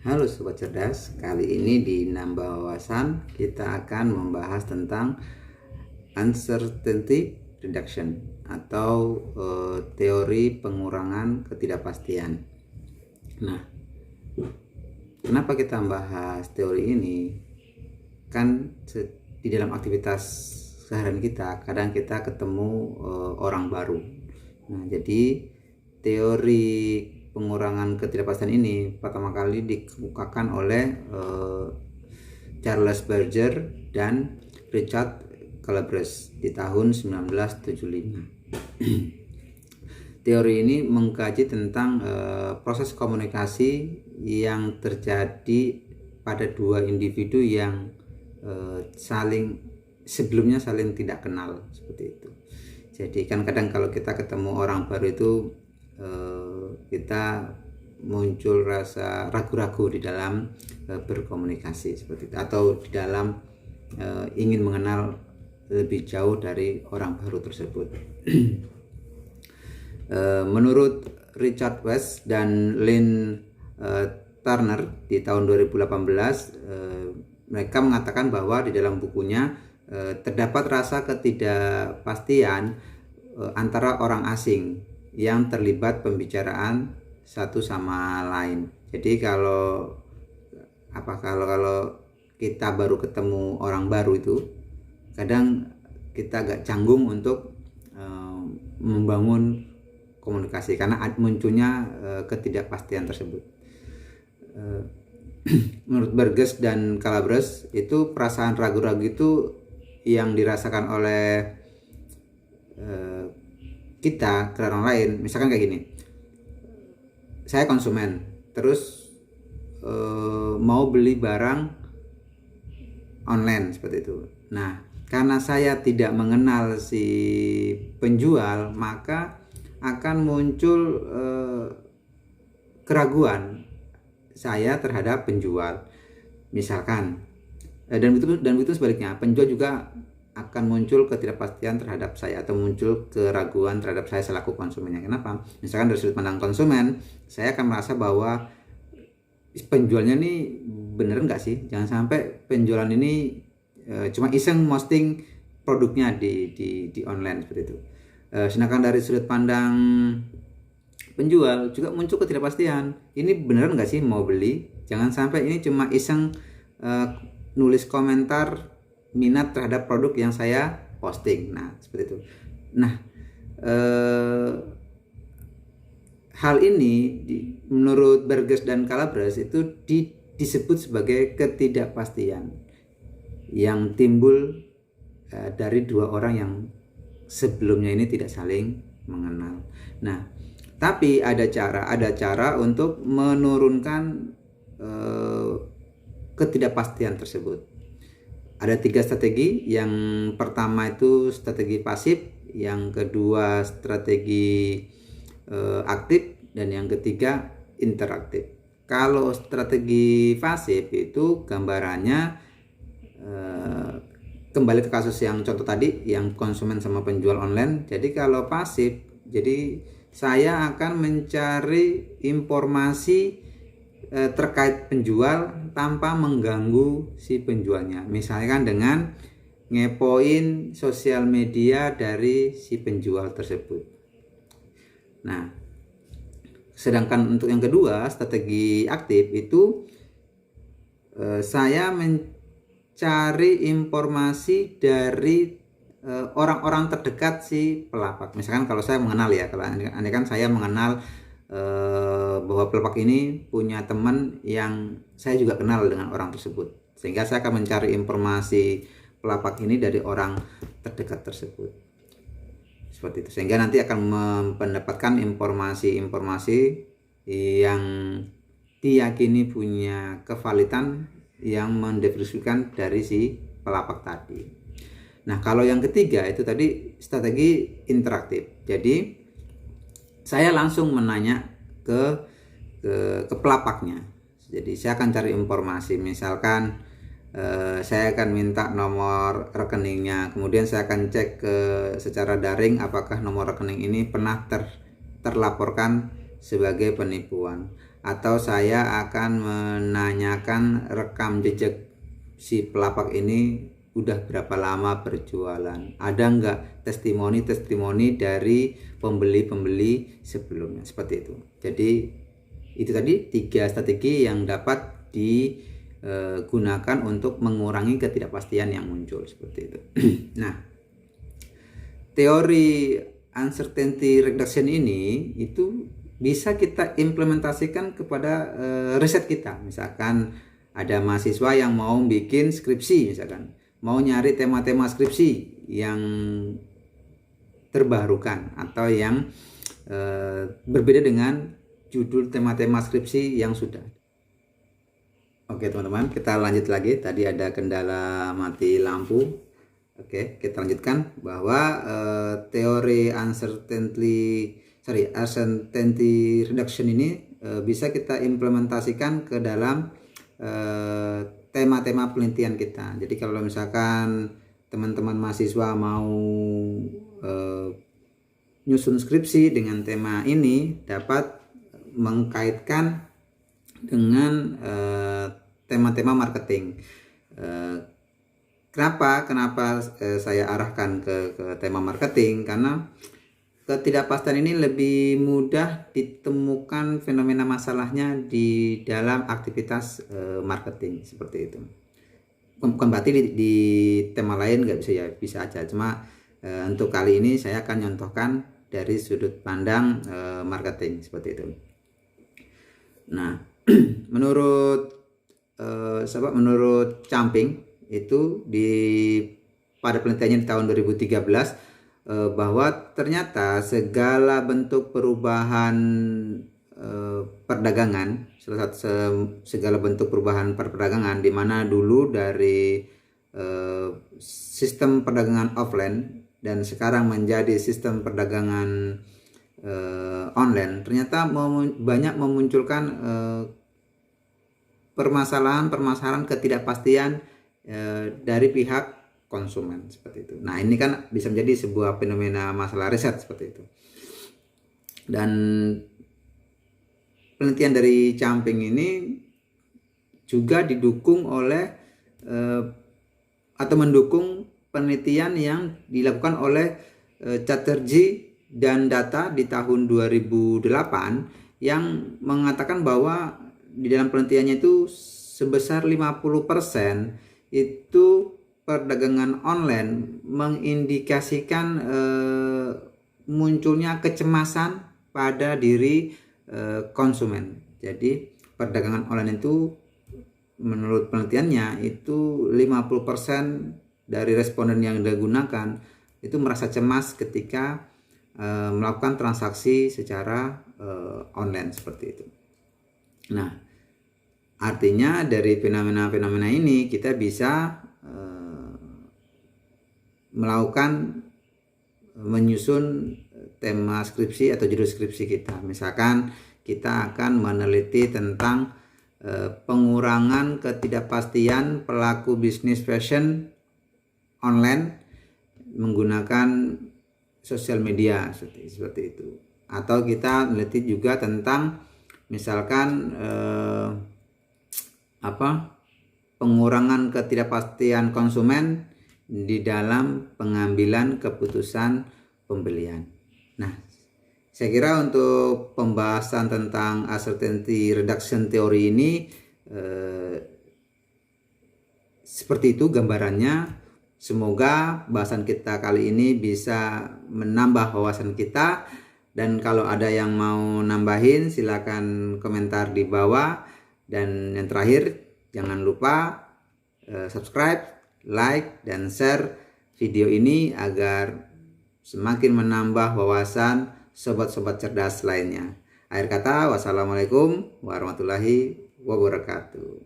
Halo Sobat Cerdas, kali ini di Nambah Wawasan kita akan membahas tentang uncertainty reduction atau teori pengurangan ketidakpastian. Nah, kenapa kita membahas teori ini? Kan di dalam aktivitas seharian kita, kadang kita ketemu orang baru. Nah, jadi teori pengurangan ketidakpastian ini pertama kali dikemukakan oleh Charles Berger dan Richard Galbraith di tahun 1975. Teori ini mengkaji tentang proses komunikasi yang terjadi pada dua individu yang sebelumnya saling tidak kenal, seperti itu. Jadi kan kadang kalau kita ketemu orang baru itu kita muncul rasa ragu-ragu di dalam berkomunikasi seperti itu, atau di dalam ingin mengenal lebih jauh dari orang baru tersebut. Menurut Richard West dan Lynn Turner di tahun 2018, mereka mengatakan bahwa di dalam bukunya terdapat rasa ketidakpastian antara orang asing yang terlibat pembicaraan satu sama lain. Jadi kalau kita baru ketemu orang baru itu, kadang kita agak canggung untuk membangun komunikasi karena munculnya ketidakpastian tersebut. Menurut Burgess dan Galbraith, itu perasaan ragu-ragu itu yang dirasakan oleh kita ke orang lain. Misalkan kayak gini, saya konsumen, terus mau beli barang online seperti itu. Nah, karena saya tidak mengenal si penjual, maka akan muncul keraguan saya terhadap penjual, misalkan. Dan begitu sebaliknya, penjual juga akan muncul ketidakpastian terhadap saya, atau muncul keraguan terhadap saya selaku konsumennya. Kenapa? Misalkan dari sudut pandang konsumen, saya akan merasa bahwa penjualnya ini bener nggak sih? Jangan sampai penjualan ini cuma iseng posting produknya di online seperti itu. Sedangkan dari sudut pandang penjual juga muncul ketidakpastian. Ini beneran nggak sih mau beli? Jangan sampai ini cuma iseng nulis komentar minat terhadap produk yang saya posting. Nah, seperti itu. Nah, hal ini menurut Burgess dan Galbraith itu disebut sebagai ketidakpastian yang timbul dari dua orang yang sebelumnya ini tidak saling mengenal. Nah, tapi ada cara untuk menurunkan ketidakpastian tersebut. Ada 3 strategi. Yang pertama itu strategi pasif, yang kedua strategi aktif, dan yang ketiga interaktif. Kalau strategi pasif itu gambarannya kembali ke kasus yang contoh tadi, yang konsumen sama penjual online. Jadi kalau pasif, jadi saya akan mencari informasi terkait penjual tanpa mengganggu si penjualnya, misalkan dengan ngepoin sosial media dari si penjual tersebut. Nah, sedangkan untuk yang kedua, strategi aktif itu saya mencari informasi dari orang-orang terdekat si pelapak. Misalkan kalau saya mengenal ya, kalau ini kan saya mengenal bahwa pelapak ini punya teman yang saya juga kenal dengan orang tersebut, sehingga saya akan mencari informasi pelapak ini dari orang terdekat tersebut, seperti itu, sehingga nanti akan mendapatkan informasi-informasi yang diyakini punya kevalitan yang mendefinisikan dari si pelapak tadi. Nah, kalau yang ketiga itu tadi strategi interaktif. Jadi saya langsung menanya ke pelapaknya. Jadi saya akan cari informasi, misalkan saya akan minta nomor rekeningnya, kemudian saya akan cek secara daring apakah nomor rekening ini pernah terlaporkan sebagai penipuan, atau saya akan menanyakan rekam jejak si pelapak ini udah berapa lama berjualan, ada nggak testimoni dari pembeli-pembeli sebelumnya, seperti itu. Jadi itu tadi 3 strategi yang dapat digunakan untuk mengurangi ketidakpastian yang muncul, seperti itu. Nah, teori uncertainty reduction ini itu bisa kita implementasikan kepada riset kita. Misalkan ada mahasiswa yang mau bikin skripsi, misalkan mau nyari tema-tema skripsi yang terbarukan atau yang berbeda dengan judul tema-tema skripsi yang sudah. Oke teman-teman, kita lanjut lagi. Tadi ada kendala mati lampu. Oke, kita lanjutkan bahwa teori uncertainty reduction ini bisa kita implementasikan ke dalam tema-tema penelitian kita. Jadi kalau misalkan teman-teman mahasiswa mau nyusun skripsi dengan tema ini, dapat mengkaitkan dengan tema-tema marketing. Kenapa saya arahkan ke tema marketing? Karena ketidakpastian ini lebih mudah ditemukan fenomena masalahnya di dalam aktivitas marketing, seperti itu. Bukan berarti di tema lain nggak bisa, ya bisa aja. Cuma untuk kali ini saya akan contohkan dari sudut pandang marketing, seperti itu. Nah, menurut Camping itu pada penelitiannya di tahun 2013 bahwa ternyata segala bentuk perubahan perdagangan, segala bentuk perubahan perdagangan, di mana dulu dari sistem perdagangan offline dan sekarang menjadi sistem perdagangan online, ternyata banyak memunculkan permasalahan ketidakpastian dari pihak konsumen, seperti itu. Nah, ini kan bisa menjadi sebuah fenomena masalah riset, seperti itu. Dan penelitian dari Camping ini juga didukung oleh atau mendukung penelitian yang dilakukan oleh Chatterjee dan Data di tahun 2008 yang mengatakan bahwa di dalam penelitiannya itu sebesar 50% itu perdagangan online mengindikasikan munculnya kecemasan pada diri konsumen. Jadi perdagangan online itu menurut penelitiannya itu 50% dari responden yang digunakan itu merasa cemas ketika melakukan transaksi secara online, seperti itu. Nah, artinya dari fenomena-fenomena ini kita bisa menyusun tema skripsi atau judul skripsi kita. Misalkan kita akan meneliti tentang pengurangan ketidakpastian pelaku bisnis fashion online menggunakan sosial media, seperti itu. Atau kita meneliti juga tentang misalkan pengurangan ketidakpastian konsumen di dalam pengambilan keputusan pembelian. Nah, saya kira untuk pembahasan tentang uncertainty reduction teori ini seperti itu gambarannya. Semoga bahasan kita kali ini bisa menambah wawasan kita, dan kalau ada yang mau nambahin silakan komentar di bawah. Dan yang terakhir, jangan lupa subscribe, like, dan share video ini agar semakin menambah wawasan sobat-sobat cerdas lainnya. Akhir kata, wassalamualaikum warahmatullahi wabarakatuh.